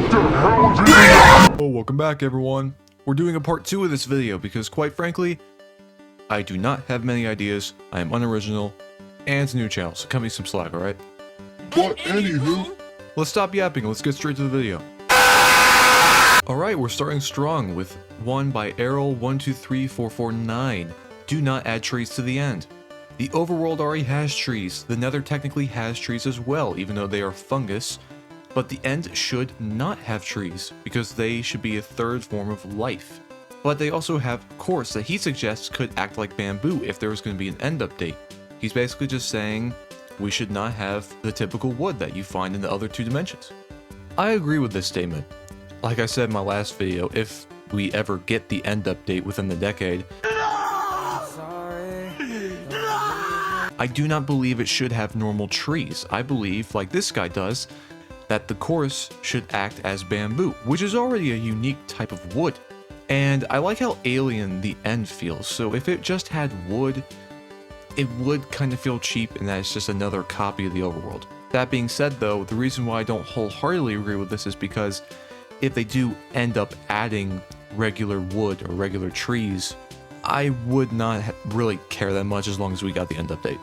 Oh, welcome back everyone. We're doing a part 2 of this video because quite frankly, I do not have many ideas, I am unoriginal, and it's a new channel, so cut me some slack, alright? But anywho, Let's stop yapping, let's get straight to the video. Alright, we're starting strong with one by Errol123449. Do not add trees to the end. The overworld already has trees, the Nether technically has trees as well, even though they are fungus. But the end should not have trees, because they should be a third form of life. But they also have quartz that he suggests could act like bamboo if there was going to be an end update. He's basically just saying we should not have the typical wood that you find in the other two dimensions. I agree with this statement. Like I said in my last video, if we ever get the end update within the decade, I do not believe it should have normal trees. I believe, like this guy does, that the course should act as bamboo, which is already a unique type of wood. And I like how alien the end feels, so if it just had wood, it would kind of feel cheap and that it's just another copy of the overworld. That being said though, the reason why I don't wholeheartedly agree with this is because if they do end up adding regular wood or regular trees, I would not really care that much as long as we got the end update.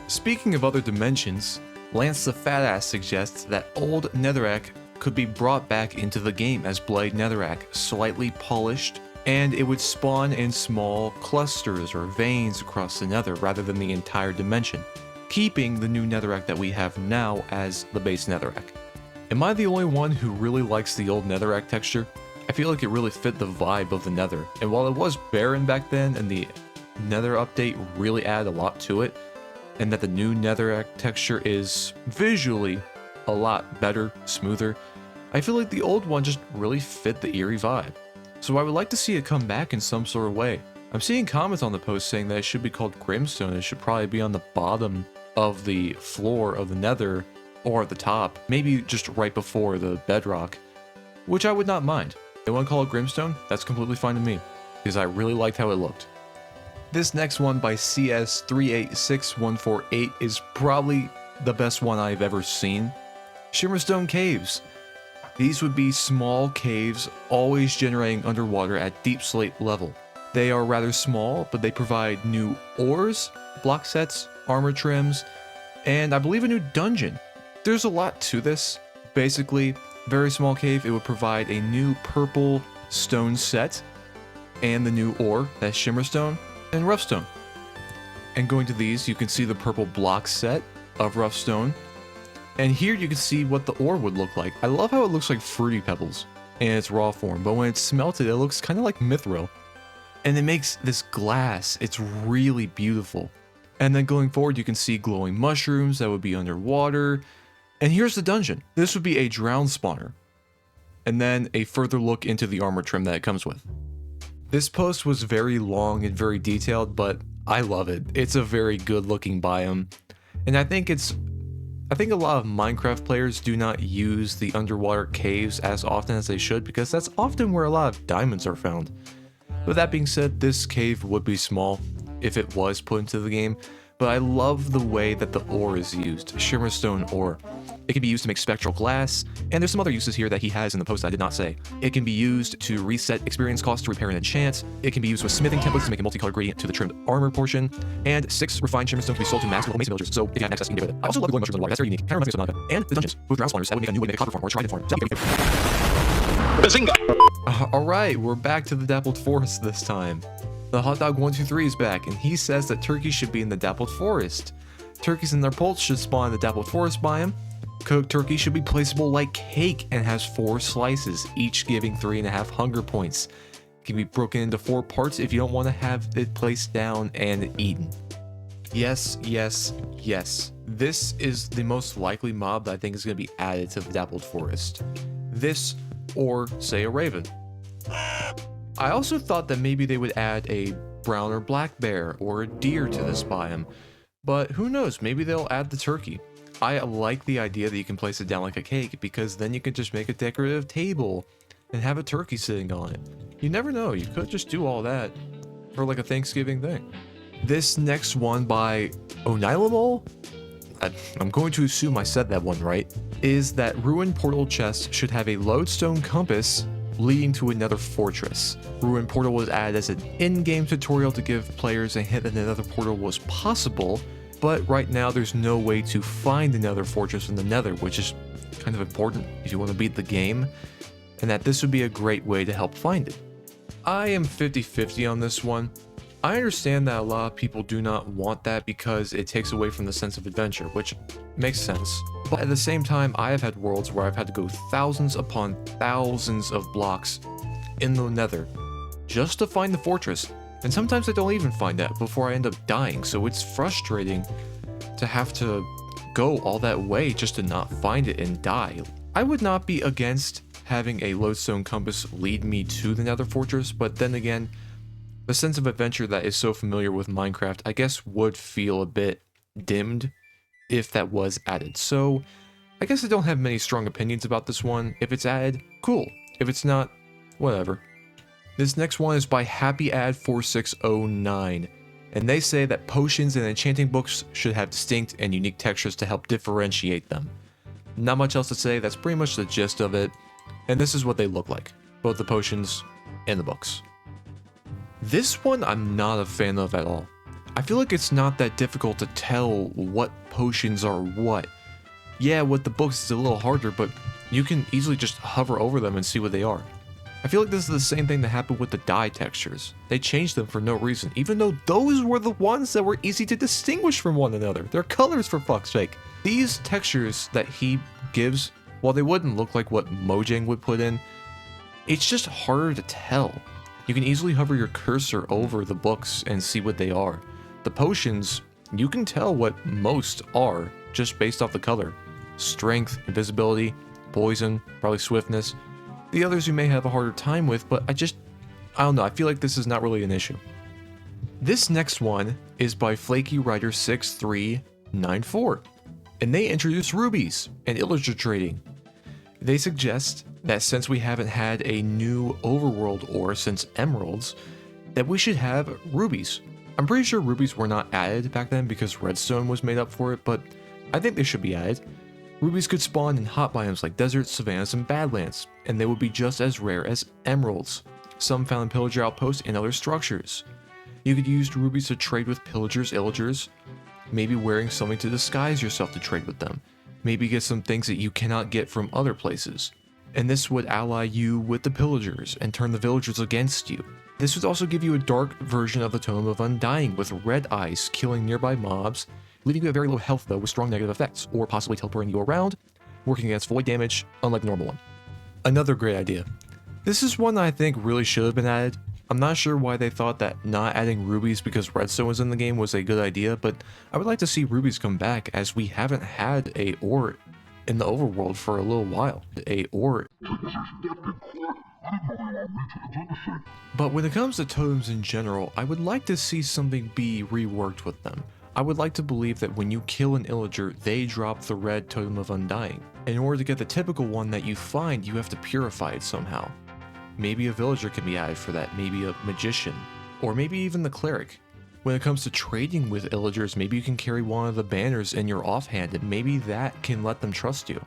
Speaking of other dimensions, Lance the Fat Ass suggests that old Netherrack could be brought back into the game as Bloody Netherrack, slightly polished, and it would spawn in small clusters or veins across the Nether rather than the entire dimension, keeping the new Netherrack that we have now as the base Netherrack. Am I the only one who really likes the old Netherrack texture? I feel like it really fit the vibe of the Nether, and while it was barren back then and the Nether update really added a lot to it, and that the new Netherrack texture is visually a lot better, smoother, I feel like the old one just really fit the eerie vibe. So I would like to see it come back in some sort of way. I'm seeing comments on the post saying that it should be called Grimstone. It should probably be on the bottom of the floor of the Nether, or at the top, maybe just right before the bedrock, which I would not mind. They want to call it Grimstone? That's completely fine to me, because I really liked how it looked. This next one by CS386148 is probably the best one I've ever seen. Shimmerstone caves. These would be small caves always generating underwater at deep slate level. They are rather small, but they provide new ores, block sets, armor trims, and I believe a new dungeon. There's a lot to this. Basically, very small cave, it would provide a new purple stone set and the new ore, that's Shimmerstone and Roughstone. And going to these, you can see the purple block set of Roughstone. And here you can see what the ore would look like. I love how it looks like Fruity Pebbles in its raw form, but when it's smelted, it looks kind of like Mithril. And it makes this glass, it's really beautiful. And then going forward, you can see glowing mushrooms that would be underwater. And here's the dungeon. This would be a drown spawner. And then a further look into the armor trim that it comes with. This post was very long and very detailed, but I love it. It's a very good looking biome. And I think a lot of Minecraft players do not use the underwater caves as often as they should, because that's often where a lot of diamonds are found. With that being said, this cave would be small if it was put into the game, but I love the way that the ore is used, Shimmerstone ore. It can be used to make spectral glass, and there's some other uses here that he has in the post I did not say. It can be used to reset experience costs to repair an enchant. It can be used with smithing templates to make a multicolored gradient to the trimmed armor portion, and 6 refined Shimmerstone can be sold to mass mason villagers, so if you have access, you can get with it. I also love the glowing mushrooms in the water, that's very unique. Kind of reminds me of Sonata. And the dungeons, with drown spawners that would make a new way to make a copper farm or a trident farm. Bazinga! Alright, we're back to the Dappled Forest this time. The Hotdog123 is back, and he says that turkeys should be in the Dappled Forest. Turkeys and their poults should spawn in the Dappled Forest biome. Cooked turkey should be placeable like cake and has 4 slices, each giving 3.5 hunger points. It can be broken into 4 parts if you don't want to have it placed down and eaten. Yes, yes, yes. This is the most likely mob that I think is going to be added to the Dappled Forest. This, or say a raven. I also thought that maybe they would add a brown or black bear or a deer to this biome, but who knows, maybe they'll add the turkey. I like the idea that you can place it down like a cake, because then you can just make a decorative table and have a turkey sitting on it. You never know, you could just do all that for like a Thanksgiving thing. This next one by Onilamol I'm going to assume I said that one right, is that ruined portal chests should have a lodestone compass leading to another fortress. Ruined portal was added as an in-game tutorial to give players a hint that another portal was possible, but right now there's no way to find another fortress in the Nether, which is kind of important if you want to beat the game, and that this would be a great way to help find it. I am 50-50 on this one. I understand that a lot of people do not want that because it takes away from the sense of adventure, which makes sense. But at the same time, I have had worlds where I've had to go thousands upon thousands of blocks in the Nether just to find the fortress. And sometimes I don't even find that before I end up dying, so it's frustrating to have to go all that way just to not find it and die. I would not be against having a lodestone compass lead me to the Nether fortress, but then again, the sense of adventure that is so familiar with Minecraft, I guess, would feel a bit dimmed if that was added. So, I guess I don't have many strong opinions about this one. If it's added, cool. If it's not, whatever. This next one is by HappyAd4609, and they say that potions and enchanting books should have distinct and unique textures to help differentiate them. Not much else to say, that's pretty much the gist of it, and this is what they look like, both the potions and the books. This one I'm not a fan of at all. I feel like it's not that difficult to tell what potions are what. Yeah, with the books it's a little harder, but you can easily just hover over them and see what they are. I feel like this is the same thing that happened with the dye textures. They changed them for no reason, even though those were the ones that were easy to distinguish from one another. They're colors, for fuck's sake. These textures that he gives, while they wouldn't look like what Mojang would put in, it's just harder to tell. You can easily hover your cursor over the books and see what they are. The potions, you can tell what most are just based off the color. Strength, invisibility, poison, probably swiftness. The others you may have a harder time with, but I don't know, I feel like this is not really an issue. This next one is by FlakyWriter6394, and they introduce rubies and illager trading. They suggest that since we haven't had a new overworld ore since emeralds, that we should have rubies. I'm pretty sure rubies were not added back then because redstone was made up for it, but I think they should be added. Rubies could spawn in hot biomes like deserts, savannas, and badlands, and they would be just as rare as emeralds, some found in pillager outposts and other structures. You could use rubies to trade with pillagers, illagers, maybe wearing something to disguise yourself to trade with them, maybe get some things that you cannot get from other places. And this would ally you with the pillagers and turn the villagers against you. This would also give you a dark version of the Tome of Undying with red eyes killing nearby mobs, leaving you at very low health though with strong negative effects, or possibly teleporting you around, working against void damage, unlike the normal one. Another great idea. This is one that I think really should have been added. I'm not sure why they thought that not adding rubies because redstone was in the game was a good idea, but I would like to see rubies come back as we haven't had a ore in the overworld for a little while. But when it comes to totems in general, I would like to see something be reworked with them. I would like to believe that when you kill an illager, they drop the red Totem of Undying. In order to get the typical one that you find, you have to purify it somehow. Maybe a villager can be added for that, maybe a magician, or maybe even the cleric. When it comes to trading with illagers, maybe you can carry one of the banners in your offhand, and maybe that can let them trust you.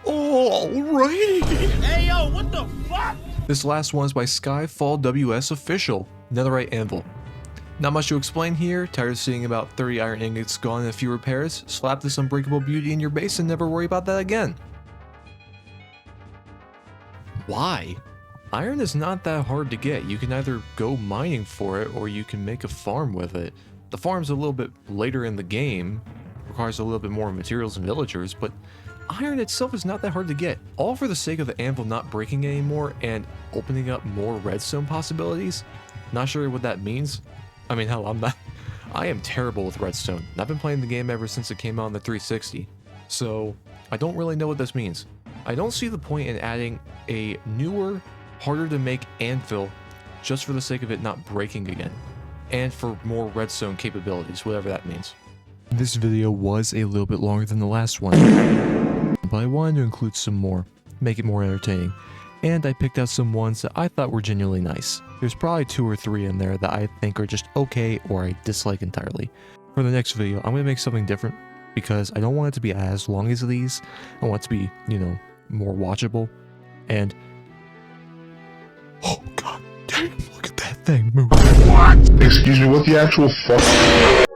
Alrighty! Hey yo, what the fuck? This last one is by Skyfall WS Official, Netherite Anvil. Not much to explain here, tired of seeing about 30 iron ingots gone in a few repairs, slap this unbreakable beauty in your base and never worry about that again. Why? Iron is not that hard to get. You can either go mining for it or you can make a farm with it. The farm's a little bit later in the game, requires a little bit more materials and villagers, but iron itself is not that hard to get. All for the sake of the anvil not breaking anymore and opening up more redstone possibilities. Not sure what that means. I mean, hell, I am terrible with redstone. I've been playing the game ever since it came out on the 360, so I don't really know what this means. I don't see the point in adding a newer, harder to make anvil just for the sake of it not breaking again, and for more redstone capabilities, whatever that means. This video was a little bit longer than the last one, but I wanted to include some more, make it more entertaining, and I picked out some ones that I thought were genuinely nice. There's probably 2 or 3 in there that I think are just okay or I dislike entirely. For the next video, I'm going to make something different. because I don't want it to be as long as these. I want it to be, you know, more watchable. And oh god damn, look at that thing move. Excuse me, what the actual fuck?